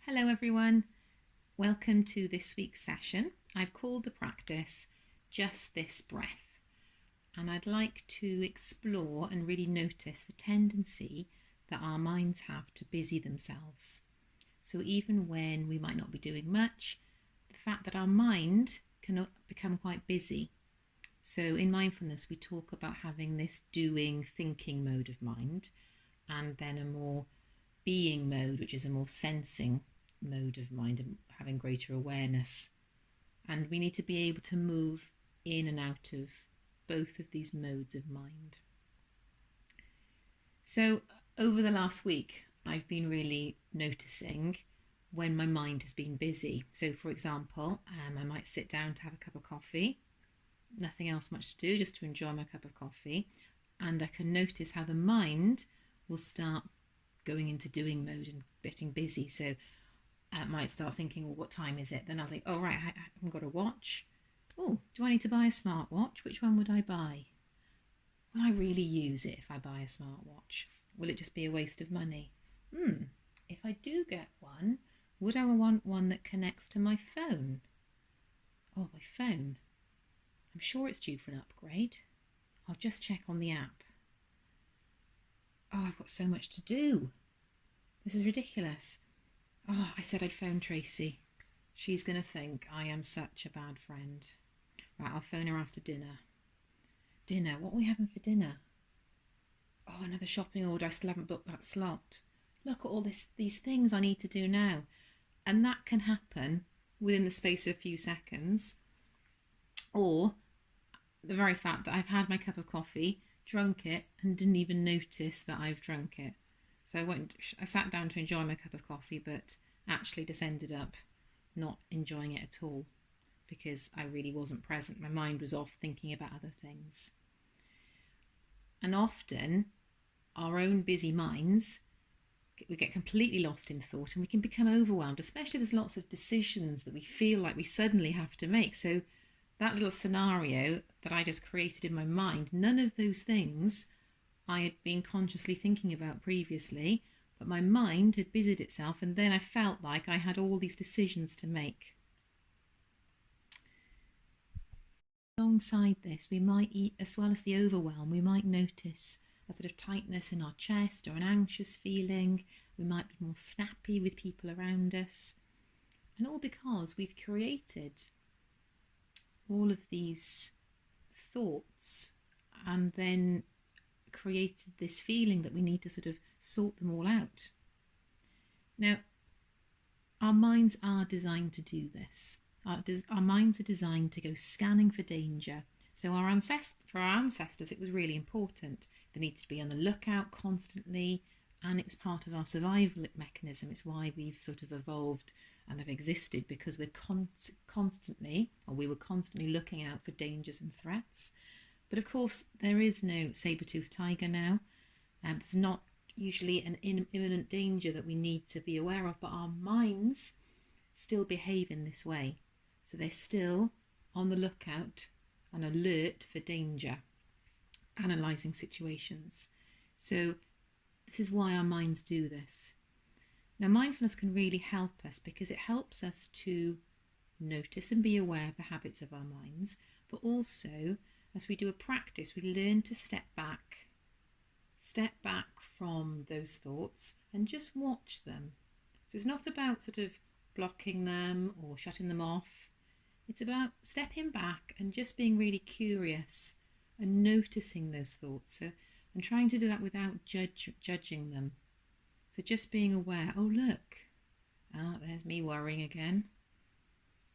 Hello everyone, welcome to this week's session. I've called the practice Just This Breath, and I'd like to explore and really notice the tendency that our minds have to busy themselves. So even when we might not be doing much, the fact that our mind can become quite busy. So in mindfulness we talk about having this doing, thinking mode of mind, and then a more being mode, which is a more sensing mode of mind and having greater awareness. And we need to be able to move in and out of both of these modes of mind. So over the last week, I've been really noticing when my mind has been busy. So for example, I might sit down to have a cup of coffee, nothing else much to do, just to enjoy my cup of coffee. And I can notice how the mind will start going into doing mode and getting busy. So I might start thinking, well, what time is it? Then I'll think, oh, right, I haven't got a watch. Oh, do I need to buy a smartwatch? Which one would I buy? Will I really use it if I buy a smartwatch? Will it just be a waste of money? If I do get one, would I want one that connects to my phone? Oh, my phone. I'm sure it's due for an upgrade. I'll just check on the app. Oh, I've got so much to do. This is ridiculous. Oh, I said I'd phone Tracy. She's going to think I am such a bad friend. Right, I'll phone her after dinner. Dinner? What are we having for dinner? Oh, another shopping order. I still haven't booked that slot. Look at all these things I need to do now. And that can happen within the space of a few seconds. Or the very fact that I've had my cup of coffee, drunk it, and didn't even notice that I've drunk it. So I sat down to enjoy my cup of coffee, but actually just ended up not enjoying it at all because I really wasn't present. My mind was off thinking about other things. And often our own busy minds, we get completely lost in thought and we can become overwhelmed, especially there's lots of decisions that we feel like we suddenly have to make. So that little scenario that I just created in my mind, none of those things I had been consciously thinking about previously, but my mind had busied itself, and then I felt like I had all these decisions to make. Alongside this, we might eat, as well as the overwhelm, we might notice a sort of tightness in our chest or an anxious feeling. We might be more snappy with people around us, and all because we've created all of these thoughts and then created this feeling that we need to sort of sort them all out. Now, our minds are designed to do this. Our minds are designed to go scanning for danger. So for our ancestors, it was really important. They needed to be on the lookout constantly, and it was part of our survival mechanism. It's why we've sort of evolved and have existed, because we were constantly looking out for dangers and threats. But of course, there is no saber-toothed tiger now. There's not usually an imminent danger that we need to be aware of, but our minds still behave in this way. So they're still on the lookout and alert for danger, analysing situations. So this is why our minds do this. Now, mindfulness can really help us because it helps us to notice and be aware of the habits of our minds, but also as we do a practice, we learn to step back from those thoughts and just watch them. So it's not about sort of blocking them or shutting them off. It's about stepping back and just being really curious and noticing those thoughts. So and trying to do that without judging them. So just being aware, oh look, there's me worrying again.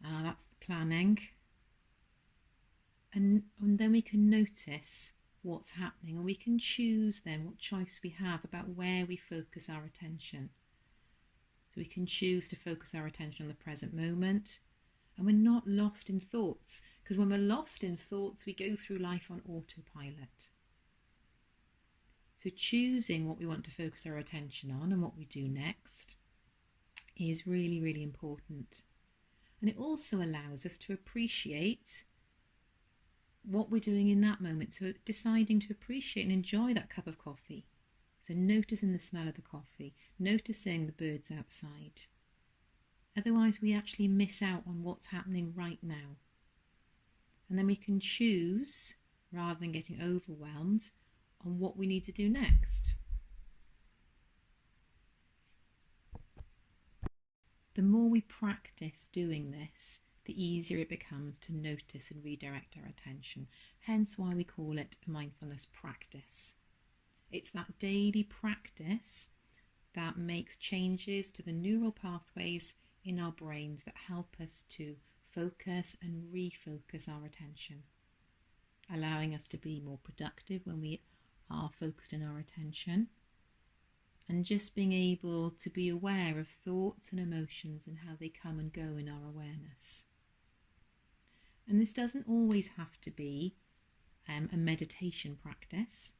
That's the planning. And then we can notice what's happening, and we can choose then what choice we have about where we focus our attention. So we can choose to focus our attention on the present moment, and we're not lost in thoughts, because when we're lost in thoughts, we go through life on autopilot. So choosing what we want to focus our attention on and what we do next is really, really important. And it also allows us to appreciate what we're doing in that moment. So deciding to appreciate and enjoy that cup of coffee. So noticing the smell of the coffee, noticing the birds outside, Otherwise, we actually miss out on what's happening right now. And then we can choose, rather than getting overwhelmed, on what we need to do next. The more we practice doing this, the easier it becomes to notice and redirect our attention. Hence why we call it a mindfulness practice. It's that daily practice that makes changes to the neural pathways in our brains that help us to focus and refocus our attention, allowing us to be more productive when we are focused in our attention, and just being able to be aware of thoughts and emotions and how they come and go in our awareness. And this doesn't always have to be a meditation practice.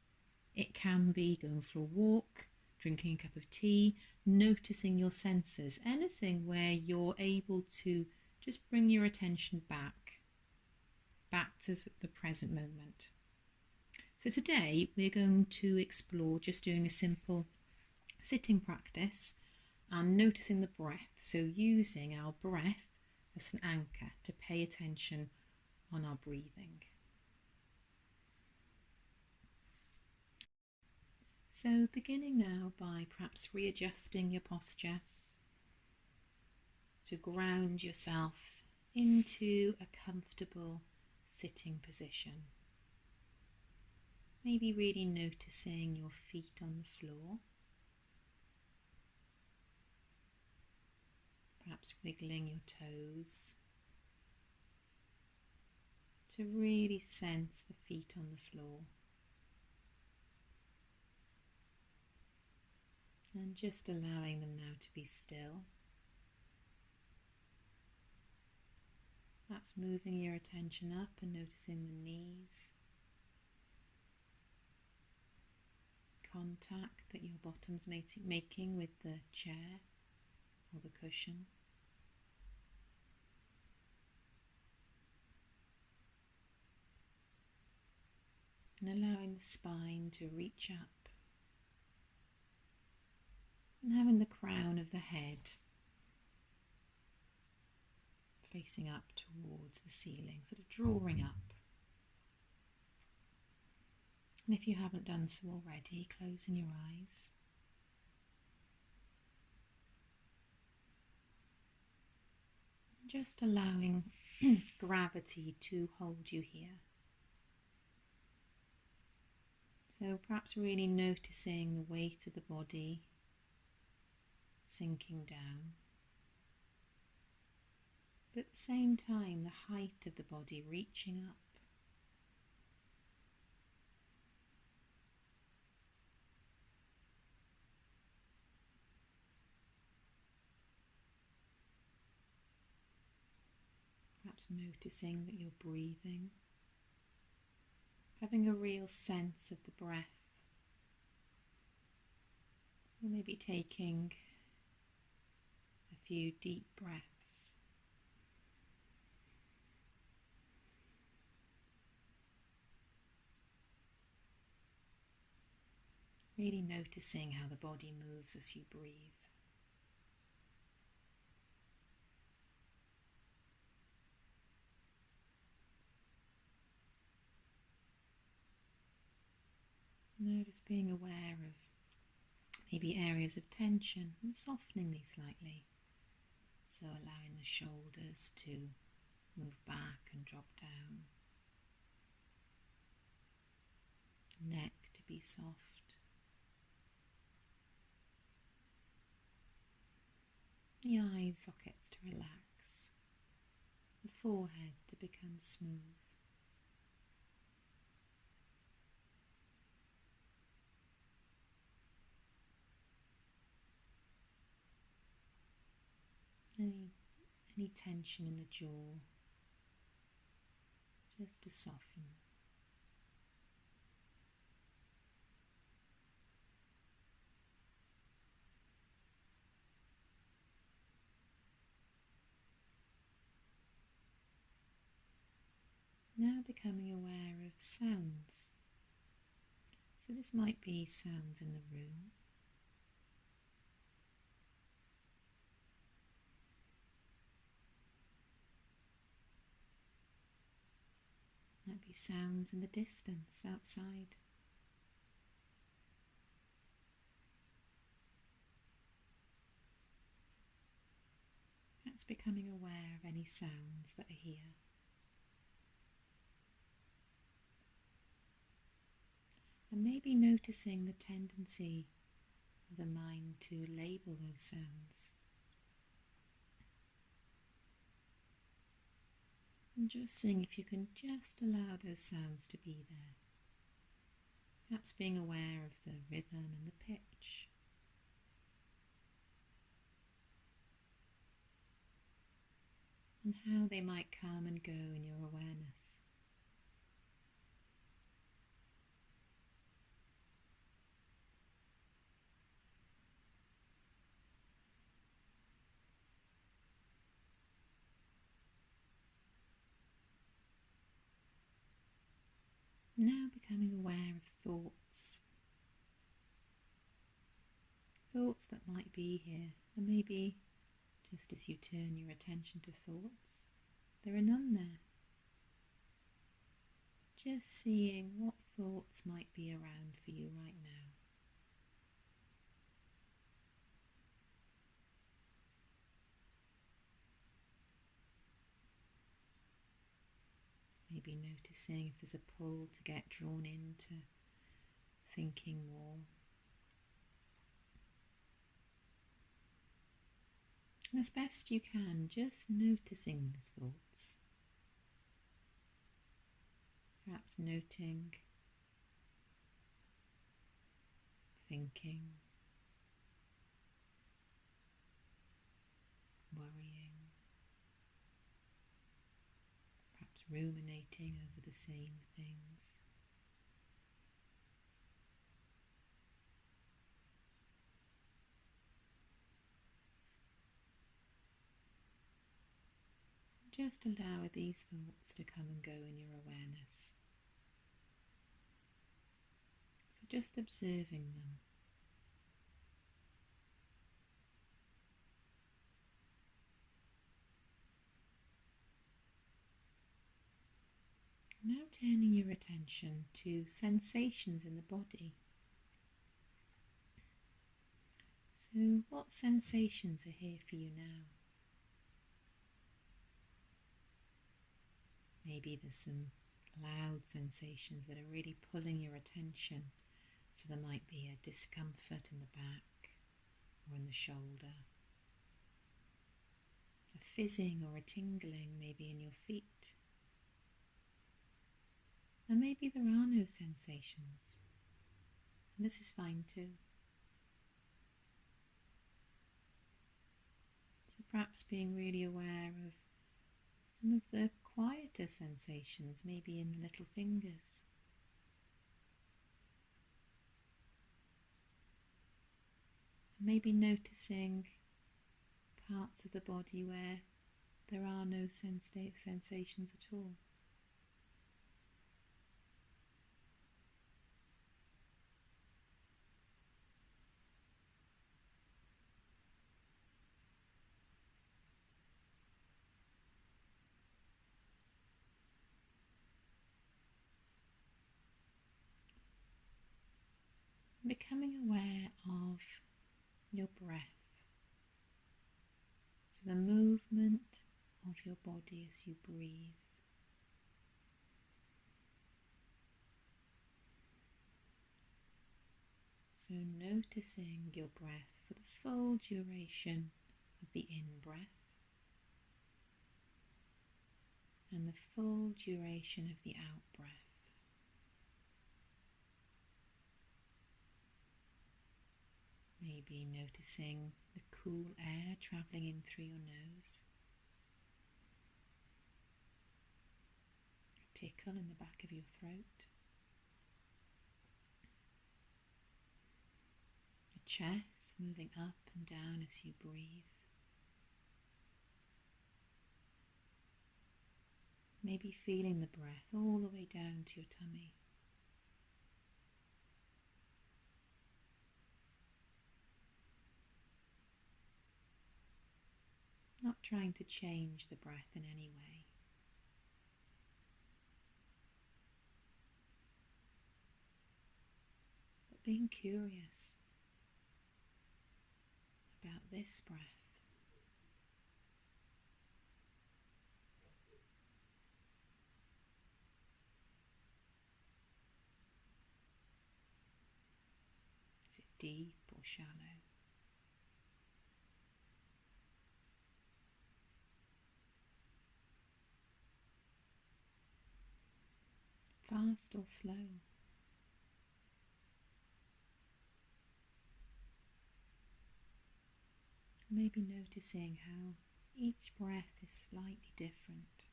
It can be going for a walk, drinking a cup of tea, noticing your senses, anything where you're able to just bring your attention back to the present moment. So today we're going to explore just doing a simple sitting practice and noticing the breath. So using our breath as an anchor to pay attention on our breathing. So beginning now by perhaps readjusting your posture to ground yourself into a comfortable sitting position. Maybe really noticing your feet on the floor. Perhaps wiggling your toes to really sense the feet on the floor. And just allowing them now to be still. Perhaps moving your attention up and noticing the knees, contact that your bottom's making with the chair or the cushion. And allowing the spine to reach up. And having the crown of the head facing up towards the ceiling, sort of drawing up. And if you haven't done so already, closing your eyes. Just allowing gravity to hold you here. So perhaps really noticing the weight of the body sinking down, but at the same time the height of the body reaching up. Perhaps noticing that you're breathing, having a real sense of the breath. So maybe taking a few deep breaths. Really noticing how the body moves as you breathe. Notice being aware of maybe areas of tension and softening these slightly. So allowing the shoulders to move back and drop down. Neck to be soft. The eye sockets to relax. The forehead to become smooth. Any tension in the jaw, just to soften. Now becoming aware of sounds. So this might be sounds in the room. be sounds in the distance outside. Perhaps becoming aware of any sounds that are here. And maybe noticing the tendency of the mind to label those sounds. And just seeing if you can just allow those sounds to be there. Perhaps being aware of the rhythm and the pitch. And how they might come and go in your awareness. Now becoming aware of thoughts. Thoughts that might be here, and maybe just as you turn your attention to thoughts, there are none there. Just seeing what thoughts might be around for you right now. Maybe noticing if there's a pull to get drawn into thinking more. And as best you can, just noticing those thoughts. Perhaps noting, thinking, worrying, perhaps ruminating over the same things. Just allow these thoughts to come and go in your awareness. So just observing them. Now turning your attention to sensations in the body. So what sensations are here for you now? Maybe there's some loud sensations that are really pulling your attention. So there might be a discomfort in the back or in the shoulder. A fizzing or a tingling maybe in your feet. And maybe there are no sensations. And this is fine too. So perhaps being really aware of some of the quieter sensations, maybe in the little fingers. Maybe noticing parts of the body where there are no sensations at all. Becoming aware of your breath, so the movement of your body as you breathe. So noticing your breath for the full duration of the in-breath and the full duration of the out-breath. Maybe noticing the cool air travelling in through your nose, a tickle in the back of your throat, the chest moving up and down as you breathe. Maybe feeling the breath all the way down to your tummy. Not trying to change the breath in any way. being curious about this breath. Is it deep or shallow? Fast or slow? Maybe noticing how each breath is slightly different.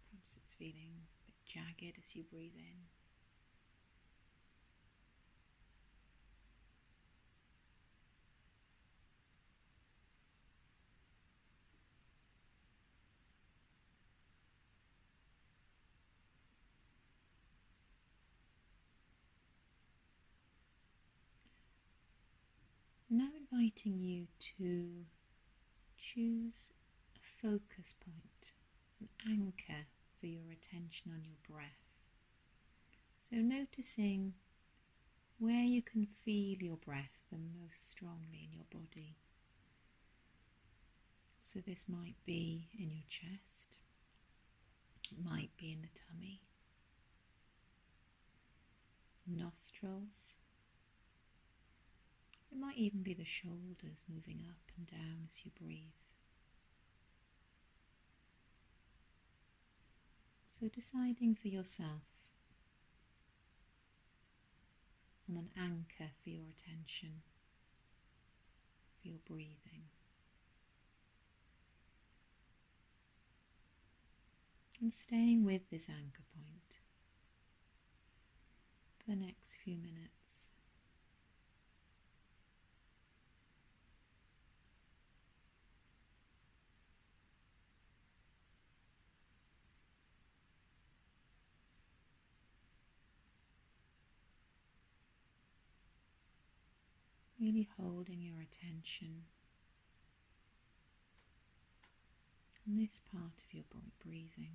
Perhaps it's feeling a bit jagged as you breathe in. Now inviting you to choose a focus point, an anchor for your attention on your breath. So noticing where you can feel your breath the most strongly in your body. So this might be in your chest, it might be in the tummy, nostrils. It might even be the shoulders moving up and down as you breathe. So deciding for yourself on an anchor for your attention, for your breathing. And staying with this anchor point for the next few minutes. Really holding your attention on this part of your breathing.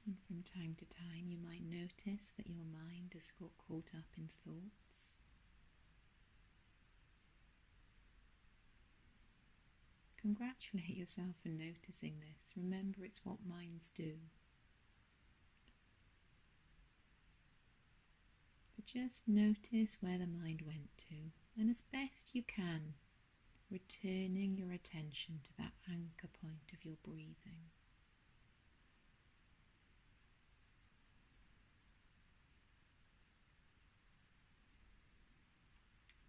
And from time to time you might notice that your mind has got caught up in thoughts. Congratulate yourself for noticing this. Remember, it's what minds do. But just notice where the mind went to, and as best you can, returning your attention to that anchor point of your breathing.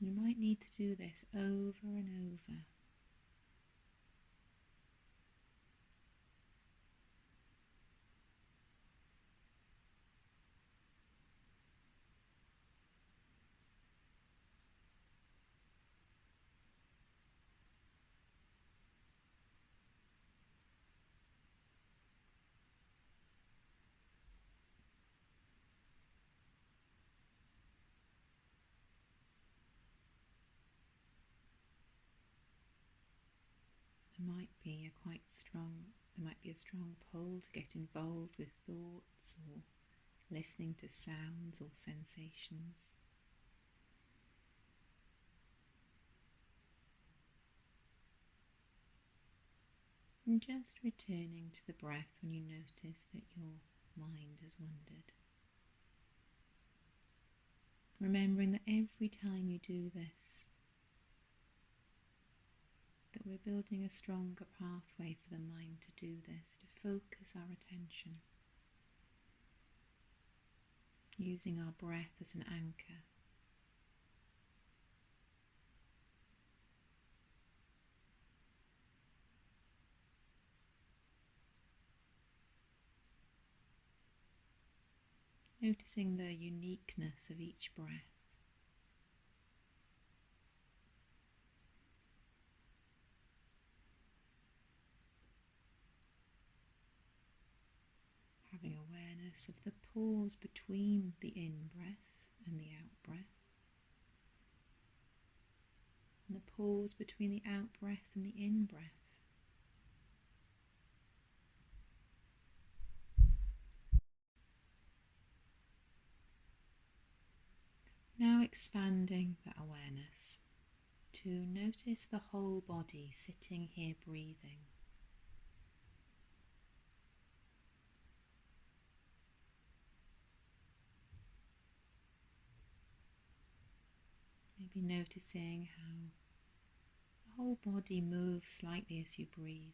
You might need to do this over and over. There might be a strong pull to get involved with thoughts or listening to sounds or sensations. And just returning to the breath when you notice that your mind has wandered. Remembering that every time you do this, that we're building a stronger pathway for the mind to do this, to focus our attention, using our breath as an anchor. Noticing the uniqueness of each breath. Having awareness of the pause between the in-breath and the out-breath, and the pause between the out-breath and the in-breath. Now expanding that awareness to notice the whole body sitting here breathing. Maybe noticing how the whole body moves slightly as you breathe.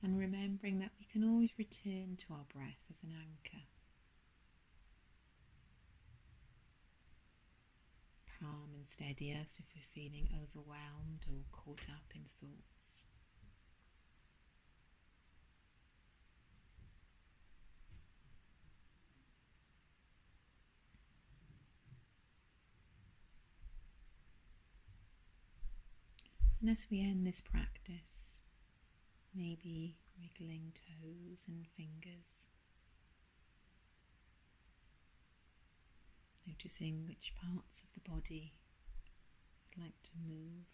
And remembering that we can always return to our breath as an anchor. Calm and steady us if we're feeling overwhelmed or caught up in thoughts. And as we end this practice, maybe wriggling toes and fingers, noticing which parts of the body you'd like to move,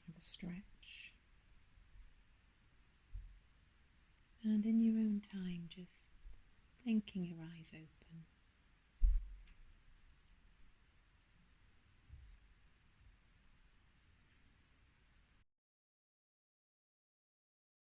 have a stretch, and in your own time just blinking your eyes open.